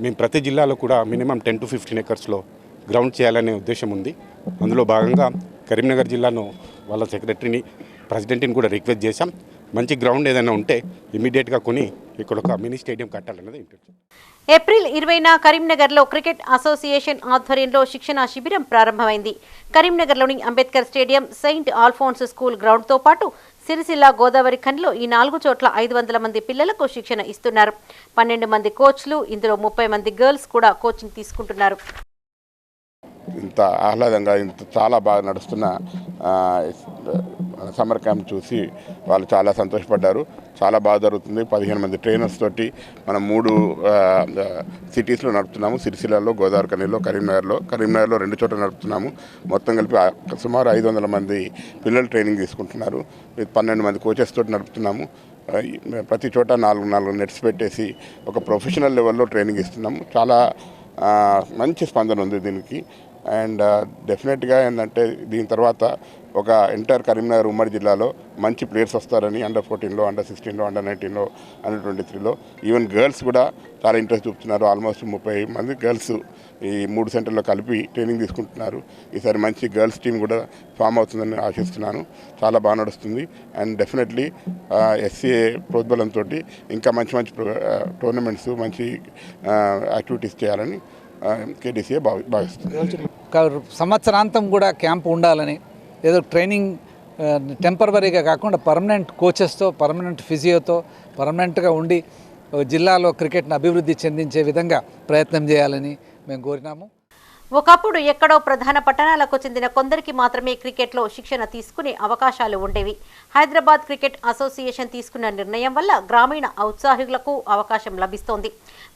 మేము ప్రతి జిల్లాలో కూడా మినిమం 10 to 15 ఎకర్స్లో గ్రౌండ్ చేయాలనే ఉద్దేశం ఉంది. అందులో భాగంగా కరీంనగర్ జిల్లాను వాళ్ళ సెక్రటరీని, ప్రెసిడెంట్ని కూడా రిక్వెస్ట్ చేశాం. మంచి గ్రౌండ్ ఏదైనా ఉంటే ఇమీడియట్గా కొని ఇక్కడ ఒక మినీ స్టేడియం కట్టాలన్నది ఇంట్రెస్ట్. ఏప్రిల్ 20న కరీంనగర్లో క్రికెట్ అసోసియేషన్ ఆధ్వర్యంలో శిక్షణ శిబిరం ప్రారంభమైంది. కరీంనగర్లోని Ambedkar stadium, saint Alphonse school గ్రౌండ్తో పాటు సిరిసిల్ల, గోదావరి ఖనిలో ఈ 4 చోట్ల 500 మంది పిల్లలకు శిక్షణ ఇస్తున్నారు. 12 మంది కోచ్లు, ఇందులో 30 మంది గర్ల్స్ కూడా కోచింగ్ తీసుకుంటున్నారు. ఇంత ఆహ్లాదంగా చాలా బాగా నడుస్తున్న సమ్మర్ క్యాంప్ చూసి వాళ్ళు చాలా సంతోషపడ్డారు. చాలా బాగా జరుగుతుంది. 15 మంది ట్రైనర్స్ తోటి మనం 3 సిటీస్లో నడుపుతున్నాము. సిరిసిల్లలో, గోదావరి ఖనిలో, కరీంనగర్లో 2 చోట్ల నడుపుతున్నాము. మొత్తం కలిపి సుమారు 500 మంది పిల్లలు ట్రైనింగ్ తీసుకుంటున్నారు. 12 మంది కోచెస్ తోటి నడుపుతున్నాము. ప్రతి చోట 4 నెట్స్ పెట్టేసి ఒక ప్రొఫెషనల్ లెవెల్లో ట్రైనింగ్ ఇస్తున్నాము. చాలా మంచి స్పందన ఉంది దీనికి. అండ్ డెఫినెట్గా ఏంటంటే దీని తర్వాత ఒక ఎంటైర్ కరీంనగర్ ఉమ్మడి జిల్లాలో మంచి ప్లేయర్స్ వస్తారని అండర్-14లో, అండర్-16లో, అండర్-19లో, అండర్-23లో ఈవెన్ గర్ల్స్ కూడా చాలా ఇంట్రెస్ట్ చూపుతున్నారు. ఆల్మోస్ట్ 30 మంది గర్ల్స్ ఈ 3 సెంటర్లో కలిపి ట్రైనింగ్ తీసుకుంటున్నారు. ఈసారి మంచి గర్ల్స్ టీం కూడా ఫామ్ అవుతుందని ఆశిస్తున్నాను. చాలా బాగా నడుస్తుంది. అండ్ డెఫినెట్లీ ఎస్సీఏ ప్రోద్బలంతో ఇంకా మంచి టోర్నమెంట్స్, మంచి యాక్టివిటీస్ చేయాలని కేడీసీఏ భావిస్తుంది. సంవత్సరాంతం కూడా క్యాంప్ ఉండాలని, ఏదో ట్రైనింగ్ టెంపరవరీగా కాకుండా పర్మనెంట్ కోచెస్తో, పర్మనెంట్ ఫిజియోతో పర్మనెంట్గా ఉండి జిల్లాలో క్రికెట్ను అభివృద్ధి చెందించే విధంగా ప్రయత్నం చేయాలని మేము కోరినాము. ఒకప్పుడు ఎక్కడో ప్రధాన పట్టణాలకు చెందిన కొందరికి మాత్రమే క్రికెట్లో శిక్షణ తీసుకునే అవకాశాలు ఉండేవి. హైదరాబాద్ క్రికెట్ అసోసియేషన్ తీసుకున్న నిర్ణయం వల్ల గ్రామీణ ఔత్సాహికులకు అవకాశం లభిస్తోంది.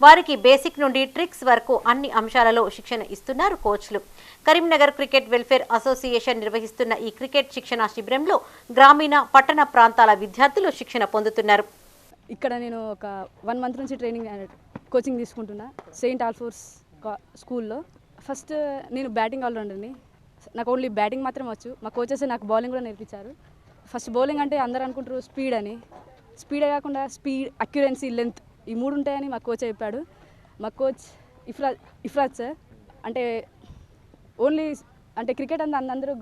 వారికి బేసిక్ నుండి ట్రిక్స్ వరకు అన్ని అంశాలలో శిక్షణ ఇస్తున్నారు కోచ్లు. కరీంనగర్ క్రికెట్ వెల్ఫేర్ అసోసియేషన్ నిర్వహిస్తున్న ఈ క్రికెట్ శిక్షణ శిబిరంలో గ్రామీణ, పట్టణ ప్రాంతాల విద్యార్థులు శిక్షణ పొందుతున్నారు. ఇక్కడ నేను ఒక 1 month నుంచి కోచింగ్ తీసుకుంటున్నా సెయింట్ ఆల్ఫోన్స్ స్కూల్లో. ఫస్ట్ నేను బ్యాటింగ్ ఆల్రౌండర్ని. నాకు ఓన్లీ బ్యాటింగ్ మాత్రమే వచ్చు. మా కోచెస్ నాకు బౌలింగ్ కూడా నేర్పించారు. ఫస్ట్ బౌలింగ్ అంటే అందరూ అనుకుంటారు స్పీడ్ అని. స్పీడే కాకుండా స్పీడ్, అక్యురెన్సీ, లెంత్ ఈ 3 ఉంటాయని మా కోచ్ చెప్పాడు. మా కోచ్ ఇఫ్రాజ్ సార్ అంటే ఓన్లీ అంటే క్రికెట్ అంటే అందరూ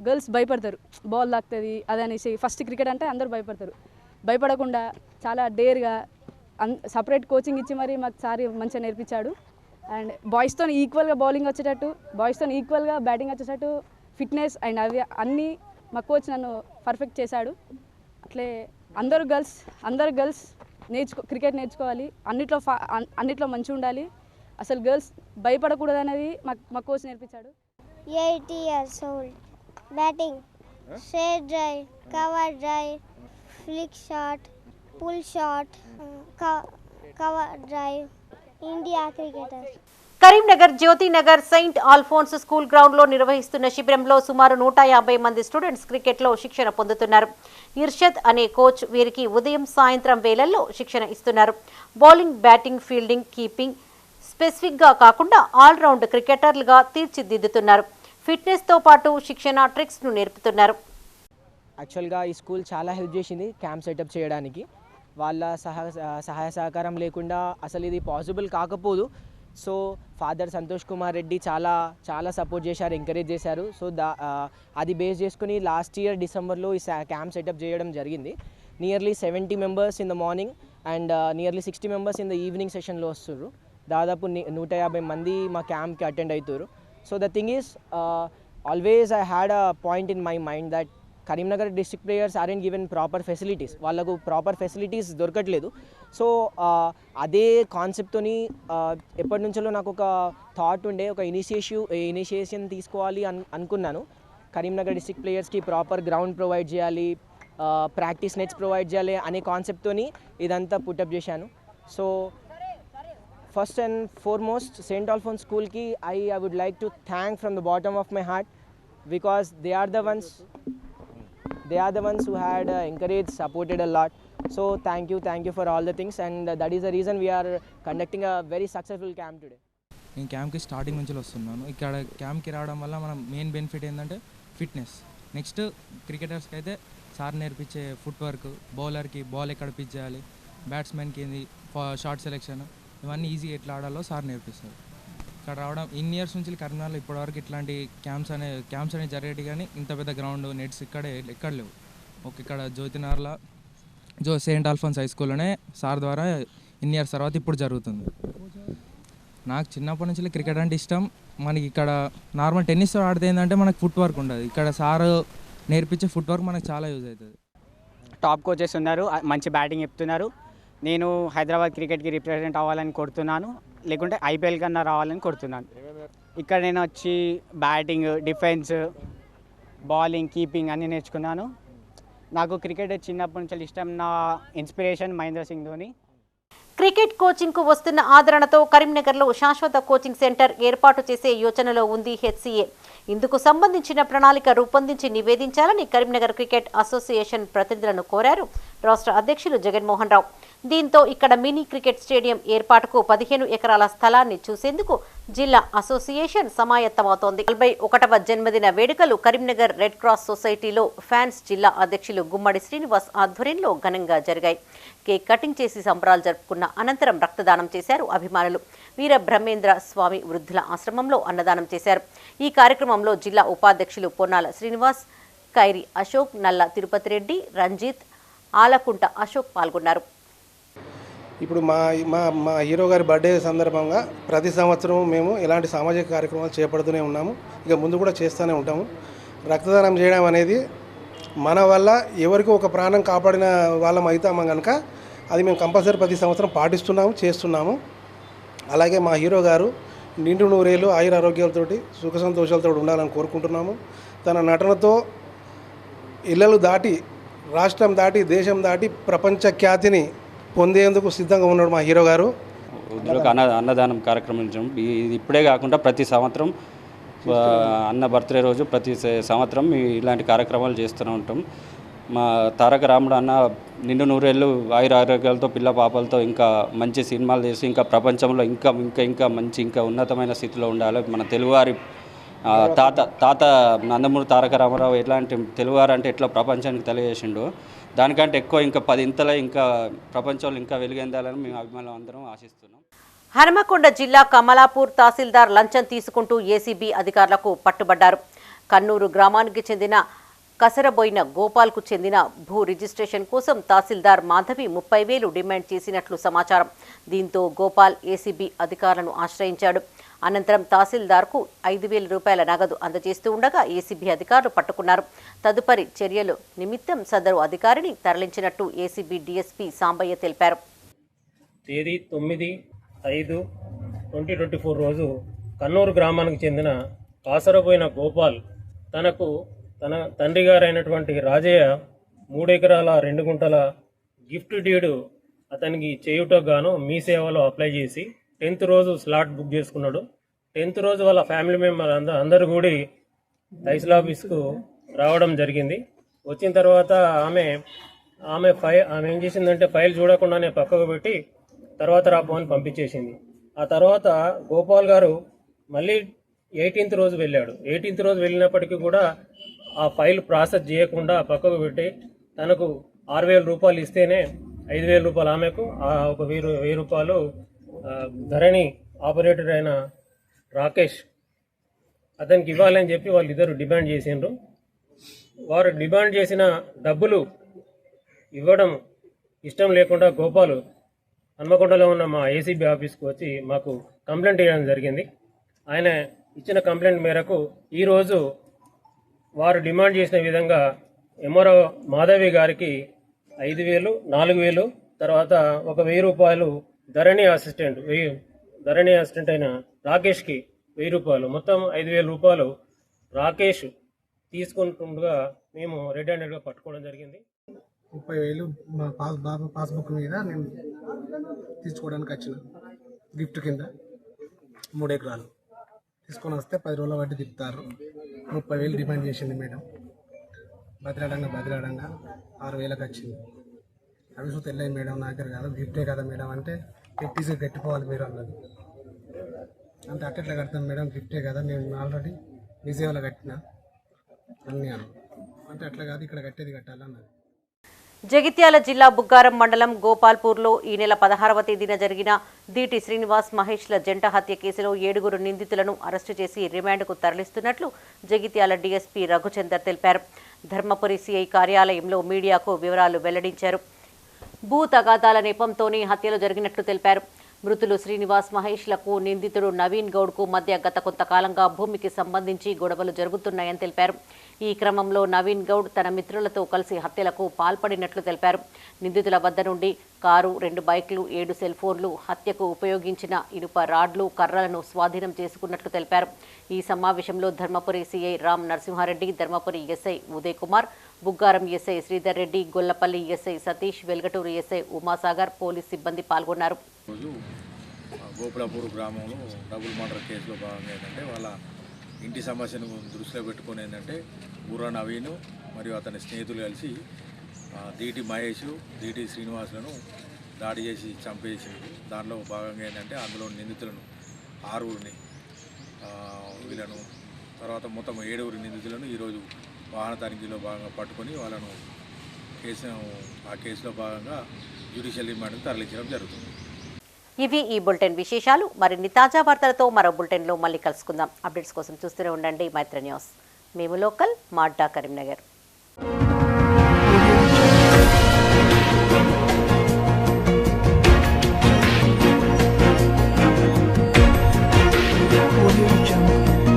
గర్ల్స్ భయపడతారు, బాల్ తాకుతుంది అదనేసి. ఫస్ట్ క్రికెట్ అంటే అందరూ భయపడతారు. భయపడకుండా చాలా డేర్గా సపరేట్ కోచింగ్ ఇచ్చి మరి మాకు సార్ మంచిగా నేర్పించాడు. అండ్ బాయ్స్తో ఈక్వల్గా బౌలింగ్ వచ్చేటట్టు, బాయ్స్తో ఈక్వల్గా బ్యాటింగ్ వచ్చేటట్టు ఫిట్నెస్ అండ్ అవి అన్నీ మా కోచ్ నన్ను పర్ఫెక్ట్ చేశాడు. అట్లే అందరూ గర్ల్స్ క్రికెట్ నేర్చుకోవాలి, అన్నిట్లో మంచిగా ఉండాలి, అసలు గర్ల్స్ భయపడకూడదు అనేది మా కోచ్ నేర్పించాడు. 8 years old. Batting, straight drive, cover drive, flick shot, pull shot, cover drive. India cricketer. Karimnagar Jyothinagar saint Alphonse school గ్రౌండ్లో నిర్వహిస్తున్న శిబిరంలో సుమారు 150 మంది స్టూడెంట్స్ క్రికెట్లో శిక్షణ పొందుతున్నారు. ఇర్షద్ అనే కోచ్ వీరికి ఉదయం సాయంత్రం వేళల్లో శిక్షణ ఇస్తున్నారు. బౌలింగ్, బ్యాటింగ్, ఫీల్డింగ్, కీపింగ్ స్పెసిఫిక్గా కాకుండా ఆల్రౌండ్ క్రికెటర్లుగా తీర్చిదిద్దుతున్నారు. ఫిట్నెస్తో పాటు శిక్షణ ట్రిక్స్ను నేర్పుతున్నారు. యాక్చువల్గా ఈ స్కూల్ చాలా హెల్ప్ చేసింది క్యాంప్ సెటప్ చేయడానికి. వాళ్ళ సహాయ సహకారం లేకుండా అసలు ఇది పాసిబుల్ కాకపోదు. సో ఫాదర్ సంతోష్ కుమార్ రెడ్డి చాలా సపోర్ట్ చేశారు, ఎంకరేజ్ చేశారు. సో అది బేస్ చేసుకుని లాస్ట్ ఇయర్ డిసెంబర్లో ఈ క్యాంప్ సెటప్ చేయడం జరిగింది. Nearly 70 members in the morning and nearly 60 members in the evening సెషన్లో వస్తున్నారు. దాదాపు 150 మంది మా క్యాంప్కి అటెండ్ అవుతారు. So the thing is always I had a point in my mind that Karimnagar district players ఆర్ఎంట్ given proper facilities, వాళ్ళకు ప్రాపర్ ఫెసిలిటీస్ దొరకట్లేదు. So అదే కాన్సెప్ట్తోని ఎప్పటి నుంచో నాకు ఒక థాట్ ఉండే, ఒక ఇనిషియేషన్ తీసుకోవాలి అనుకున్నాను. కరీంనగర్ డిస్ట్రిక్ట్ ప్లేయర్స్కి ప్రాపర్ గ్రౌండ్ ప్రొవైడ్ చేయాలి, ప్రాక్టీస్ నెట్స్ ప్రొవైడ్ చేయాలి అనే కాన్సెప్ట్తోని ఇదంతా పుటప్ చేశాను. So first and foremost saint Alphonse స్కూల్కి I would like to thank from the bottom of my heart because they are the ones who had encouraged, supported a lot. So thank you for all the things, and that is the reason we are conducting a very successful camp today. నేను క్యాంప్కి starting నుంచి వస్తున్నాను. ఇక్కడ క్యాంప్కి రావడం వల్ల మనం main benefit ఏంటంటే ఫిట్నెస్. నెక్స్ట్ క్రికెటర్స్కి అయితే సార్ నేర్పించే ఫుట్ వర్క్, బౌలర్కి బాల్ ఎక్కడ పిచ్ చేయాలి, బ్యాట్స్మెన్కి ఏంది షార్ట్ సెలెక్షన్, ఇవన్నీ ఈజీ ఎట్లా ఆడాలో సార్ నేర్పిస్తారు. ఇక్కడ రావడం ఇన్ని ఇయర్స్ నుంచి కరీంనగర్లో ఇప్పటివరకు ఇట్లాంటి క్యాంప్స్ అనేవి జరిగేటి, కానీ ఇంత పెద్ద గ్రౌండ్ నెట్స్ ఎక్కడ లేవు. ఇక్కడ జ్యోతినగర్లో సెయింట్ ఆల్ఫోన్స్ హై స్కూల్లోనే సార్ ద్వారా ఇన్ని ఇయర్స్ తర్వాత ఇప్పుడు జరుగుతుంది. నాకు చిన్నప్పటి నుంచి క్రికెట్ అంటే ఇష్టం. మనకి ఇక్కడ నార్మల్ టెన్నిస్ ఆడితే ఏంటంటే మనకు ఫుట్ వర్క్ ఉండదు, ఇక్కడ సార్ నేర్పించే ఫుట్ వర్క్ మనకు చాలా యూజ్ అవుతుంది. టాప్ కోచెస్ ఉన్నారు, మంచి బ్యాటింగ్ చెప్తున్నారు. నేను హైదరాబాద్ క్రికెట్కి రిప్రజెంట్ అవ్వాలని కోరుతున్నాను, లేకుంటే ఐపీఎల్ కన్నా రావాలని కోరుతున్నాను. ఇక్కడ నేను వచ్చి బ్యాటింగ్, డిఫెన్స్, బౌలింగ్, కీపింగ్ అన్నీ నేర్చుకున్నాను. నాకు క్రికెట్ చిన్నప్పటి నుంచి ఇష్టం. నా ఇన్స్పిరేషన్ మహేంద్ర సింగ్ ధోని. క్రికెట్ కోచింగ్కు వస్తున్న ఆదరణతో కరీంనగర్లో శాశ్వత కోచింగ్ సెంటర్ ఏర్పాటు చేసే యోచనలో ఉంది హెచ్సిఏ. ఇందుకు సంబంధించిన ప్రణాళిక రూపొందించి నివేదించాలని కరీంనగర్ క్రికెట్ అసోసియేషన్ ప్రతినిధులను కోరారు రాష్ట్ర అధ్యక్షులు జగన్మోహన్ రావు. దీంతో ఇక్కడ మినీ క్రికెట్ స్టేడియం ఏర్పాటుకు 15 ఎకరాల స్థలాన్ని చూసేందుకు జిల్లా అసోసియేషన్ సమాయత్తమవుతోంది. 41వ జన్మదిన వేడుకలు కరీంనగర్ రెడ్ క్రాస్ సొసైటీలో ఫ్యాన్స్ జిల్లా అధ్యక్షులు గుమ్మడి శ్రీనివాస్ ఆధ్వర్యంలో ఘనంగా జరిగాయి. కేక్ కటింగ్ చేసి సంబరాలు జరుపుకున్న అనంతరం రక్తదానం చేశారు అభిమానులు. వీర బ్రహ్మేంద్ర స్వామి వృద్ధుల ఆశ్రమంలో అన్నదానం చేశారు. ఈ కార్యక్రమంలో జిల్లా ఉపాధ్యక్షులు పొన్నాల శ్రీనివాస్, కైరి అశోక్, నల్ల తిరుపతి రెడ్డి, రంజిత్, ఆలకుంట అశోక్ పాల్గొన్నారు. ఇప్పుడు మా హీరో గారి బర్త్డే సందర్భంగా ప్రతి సంవత్సరం మేము ఇలాంటి సామాజిక కార్యక్రమాలు చేపడుతూనే ఉన్నాము, ఇక ముందు కూడా చేస్తూనే ఉంటాము. రక్తదానం చేయడం అనేది మన వల్ల ఎవరికో ఒక ప్రాణం కాపాడిన వాళ్ళం అవుతాము కనుక అది మేము కంపల్సరీ ప్రతి సంవత్సరం పాటిస్తున్నాము, చేస్తున్నాము. అలాగే మా హీరో గారు నిండు నూరేళ్ళు ఆయుర ఆరోగ్యాలతోటి సుఖ సంతోషాలతో ఉండాలని కోరుకుంటున్నాము. తన నటనతో ఇళ్ళలు దాటి, రాష్ట్రం దాటి, దేశం దాటి ప్రపంచ ఖ్యాతిని పొందేందుకు సిద్ధంగా ఉన్నాడు మా హీరో గారు. అన్నదానం కార్యక్రమం ఇది ఇప్పుడే కాకుండా ప్రతి సంవత్సరం అన్న బర్త్డే రోజు ప్రతి సంవత్సరం ఇలాంటి కార్యక్రమాలు చేస్తూనే ఉంటాం. మా తారక రాముడు అన్న నిండు నూరేళ్ళు ఆయుర ఆరోగ్యాలతో పిల్ల పాపలతో ఇంకా మంచి సినిమాలు చేసి ఇంకా ప్రపంచంలో ఇంకా ఇంకా ఇంకా మంచి ఇంకా ఉన్నతమైన స్థితిలో ఉండాలి. మన తెలుగువారి తాత నందమూరి తారక రామారావు ఎట్లాంటి తెలుగువారు అంటే ఎట్లా ప్రపంచానికి తెలియజేసిండు, దానికంటే ఎక్కువ ఇంకా 10 ఇంతలో ఇంకా ప్రపంచంలో ఇంకా వెలుగొందాలని మేము అభిమానులు అందరం ఆశిస్తున్నాం. హనుమకొండ జిల్లా కమలాపూర్ తహసీల్దార్ లంచం తీసుకుంటూ ఏసీబీ అధికారులకు పట్టుబడ్డారు. కన్నూరు గ్రామానికి చెందిన కసరబోయిన గోపాల్కు చెందిన భూ రిజిస్ట్రేషన్ కోసం తహసీల్దార్ మాధవి 30,000 డిమాండ్ చేసినట్లు సమాచారం. దీంతో గోపాల్ ఏసీబీ అధికారులను ఆశ్రయించాడు. అనంతరం తహసీల్దార్కు 5,000 రూపాయల నగదు అందజేస్తూ ఉండగా ఏసీబీ అధికారులు పట్టుకున్నారు. తదుపరి చర్యలు నిమిత్తం సదరు అధికారిని తరలించినట్టు ఏసీబీ డీఎస్పీ సాంబయ్య తెలిపారు. తేదీ 9/5/2024 రోజు కన్నూరు గ్రామానికి చెందిన కాసరబోయిన గోపాల్ తన తండ్రి గారైనటువంటి రాజయ్య 3 ఎకరాల 2 గుంటల గిఫ్ట్ డీడ్ అతనికి చేయుటకు గాను మీ సేవలో అప్లై చేసి 10th రోజు స్లాట్ బుక్ చేసుకున్నాడు. 10th రోజు వాళ్ళ ఫ్యామిలీ మెంబర్ అందరూ కూడి తహసీల్ ఆఫీస్కు రావడం జరిగింది. వచ్చిన తర్వాత ఆమె ఏం చేసిందంటే ఫైల్ చూడకుండానే పక్కకు పెట్టి తర్వాత రాపోని పంపించేసింది. ఆ తర్వాత గోపాల్ గారు మళ్ళీ 18th రోజు వెళ్ళాడు. 18th రోజు వెళ్ళినప్పటికీ కూడా ఆ ఫైల్ ప్రాసెస్ చేయకుండా పక్కకు పెట్టి తనకు 6,000 రూపాయలు ఇస్తేనే 5,000 రూపాయలు ఆమెకు, ఒక 1,000 రూపాయలు ధరణి ఆపరేటర్ అయిన రాకేష్ అతనికి ఇవ్వాలని చెప్పి వాళ్ళిద్దరు డిమాండ్ చేసిండ్రు. వారు డిమాండ్ చేసిన డబ్బులు ఇవ్వడం ఇష్టం లేకుండా గోపాలు హన్మకొండలో ఉన్న మా ఏసీబీ ఆఫీస్కి వచ్చి మాకు కంప్లైంట్ ఇవ్వడం జరిగింది. ఆయన ఇచ్చిన కంప్లైంట్ మేరకు ఈరోజు వారు డిమాండ్ చేసిన విధంగా ఎంఆర్ఓ మాధవి గారికి 5,000, 4,000, తర్వాత ఒక 1,000 రూపాయలు ధరణి అసిస్టెంట్ అయిన రాకేష్కి 1,000 రూపాయలు, మొత్తం 5,000 రూపాయలు రాకేష్ తీసుకుంటుండగా మేము రెడ్ హ్యాండెడ్గా పట్టుకోవడం జరిగింది. 30,000 మా బాబు పాస్బుక్ మీద నేను తీసుకోవడానికి వచ్చిన గిఫ్ట్ కింద 3 ఎకరాలు తీసుకొని వస్తే 10 రోజుల వడ్డీ తిప్పుతారు. 30,000 డిమాండ్ చేసింది మేడం. బదిలాడంగా 6,000కి వచ్చింది. అవి చూస్తే వెళ్ళాయి మేడం, నా దగ్గర కాదు, గిఫ్టే కదా మేడం అంటే గిఫ్ట్ కట్టిపోవాలి మీరు అన్నది. అంటే అట్లా కడతాను మేడం, గిఫ్టే కదా, నేను ఆల్రెడీ మీ సేవలో కట్టిన అన్నీ అంటే అట్లా కాదు, ఇక్కడ కట్టేది కట్టాలన్నది. జగిత్యాల జిల్లా బుగ్గారం మండలం గోపాల్పూర్లో ఈ నెల 16వ తేదీన జరిగిన దీటి శ్రీనివాస్ మహేష్ల జంట హత్య కేసులో 7 నిందితులను అరెస్టు చేసి రిమాండ్కు తరలిస్తున్నట్లు జగిత్యాల డీఎస్పీ రఘుచందర్ తెలిపారు. ధర్మపురి సిఐ కార్యాలయంలో మీడియాకు వివరాలు వెల్లడించారు. భూ తగాదాల నెపంతోనే హత్యలు జరిగినట్లు తెలిపారు. మృతులు శ్రీనివాస్ మహేష్లకు నిందితుడు నవీన్ గౌడ్కు మధ్య గత కొంతకాలంగా భూమికి సంబంధించి గొడవలు జరుగుతున్నాయని తెలిపారు. ఈ క్రమంలో నవీన్ గౌడ్ తన మిత్రులతో కలిసి హత్యలకు పాల్పడినట్లు తెలిపారు. నిందితుల వద్ద నుండి కారు, 2 బైక్లు, 7 సెల్ ఫోన్లు, హత్యకు ఉపయోగించిన ఇనుప రాడ్లు, కర్రలను స్వాధీనం చేసుకున్నట్లు తెలిపారు. ఈ సమావేశంలో Dharmapuri CI Ram Narasimha Reddy, Dharmapuri SI Uday Kumar, Buggaram SI Sridhar Reddy, Gollapalli SI Satish, Velgatur SI Umasagar, police సిబ్బంది పాల్గొన్నారు. గోపులాపూర్ గ్రామంలో డబుల్ మర్డర్ కేసులో భాగంగా ఏంటంటే వాళ్ళ ఇంటి సమస్యను దృష్టిలో పెట్టుకుని ఏంటంటే బుర్రా నవీను మరియు అతని స్నేహితులు కలిసి దీటి మహేష్, దీటి శ్రీనివాసులను దాడి చేసి చంపేసింది. దానిలో భాగంగా ఏంటంటే అందులో నిందితులను 6 వీళ్ళను తర్వాత మొత్తం 7 నిందితులను ఈరోజు వాహన తనిఖీలో భాగంగా పట్టుకొని వాళ్ళను ఆ కేసులో భాగంగా జ్యుడిషియల్ రిమాండ్కు తరలించడం జరుగుతుంది. ఇవి ఈ బులెటిన్ విశేషాలు. మరిన్ని తాజా వార్తలతో మరో బులెటిన్లో మళ్ళీ కలుసుకుందాం. అప్డేట్స్ కోసం చూస్తూనే ఉండండి మైత్రి న్యూస్. మేము లోకల్, మాడ్డా, కరీంనగర్. Audio Jungle.